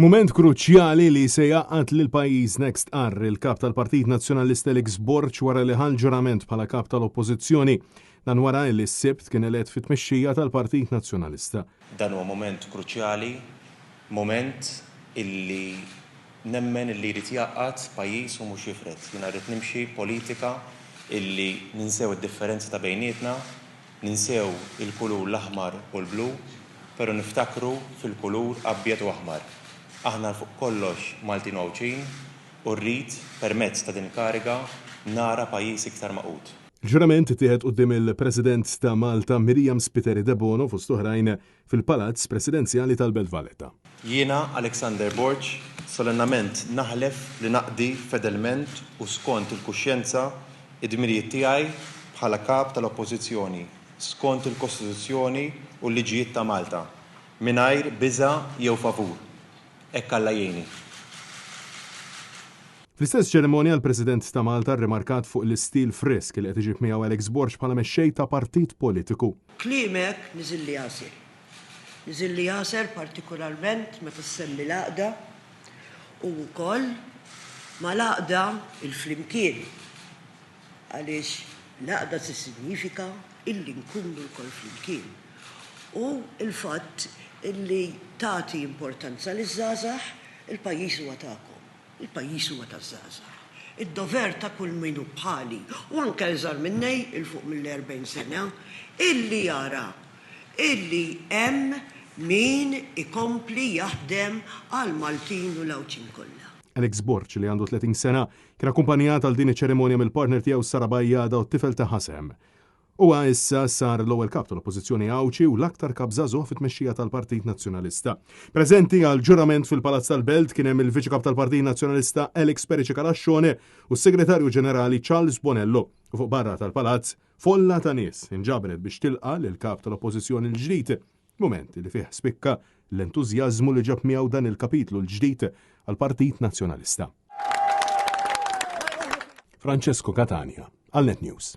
Mument kruċjali li se jaqgħad lil pajjiż Next Ar il-kap tal-Partit Nazzjonalista Alex Borch wara li ħal ġurament bħala kap tal-Oppożizzjoni dan wara li s-sibt kien elett fit-tmexxija tal-Partit Nazzjonalista. Dan huwa moment kruċjali, moment illi nemmen illi jrid jaqgħad pajjiż u mhux jifred. Jiena rrid nimxi politika illi ninsew id-differenzi ta' bejnietna, ninsew il-kulur l-aħmar u l-blu, però niftakru fil-kulur abjad u aħmar. Aħna fuq kollox Maltin Għawċin u rrid permezz ta' din kariga nara pajjiż iktar maqut. Il-ġurament ittieħed quddiem il-President ta' Malta Miriam Spiteri De Bono fost oħrajn fil-Palazz Presidenzjali tal-Belt Valletta. Jiena Alexander Borch solennament naħlef li naqdi fedelment u skont il-kuxjenza id-dmirijiet tiegħi bħala kap tal-Oppożizzjoni skont il-Kostituzzjoni u l-liġijiet ta' Malta mingħajr biża' jew favur. Ekk Alla jgħinni. Fl-istess ċerimonja l-President ta' Malta rrimarkat fuq l-istil fresk li qed iġib miegħu Alex Borch bħala mexxej ta' partit politiku. Kliemek niżilli jaser. Niżilli jaser partikolarment meta ssemmi l-għaqda u wkoll ma l-għaqda il-flimkien. Għaliex l-għaqda significa illi nkunu l-kol flimkien. U il-fatt illi tagħti importanza liż-żgħażagħ, il-pajjiż huwa tagħkom, il-pajjiż huwa taż-żgħażagħ. Id-dover ta' kull minnu bħali u anke iżgħar minnej il-fuq mill-40 sena illi jara illi hemm min ikompli jaħdem għal Maltin u l-Għawċin kollha. Alex Borch li għandu 30 sena kien akkumpanjat għal din iċ-ċerimonja mill-partner tiegħu Sara Bajjada u t-tifel ta' Ħasem. Huwa issa sar l-ewwel kap tal-Oppożizzjoni Għawċi u l-aktar kap żagħżugħ fit-tmexxija tal-Partit Nazzjonalista. Preżenti għal ġurament fil-Palazz tal-Belt kien hemm il-Viċi Kap tal-Partit Nazzjonalista Elix Perici Kalaxxone u s-Segretarju Ġenerali Charles Bonello u fuq barra tal-Palazz folla ta' nies inġabret biex tilqa' lil kap tal-Oppożizzjoni l-ġdid. Mument li fih spikka l-entużjażmu li ġab miegħu dan il-kapitlu l-ġdid għall-Partit Nazzjonalista. Francesco Catania, għal Net News.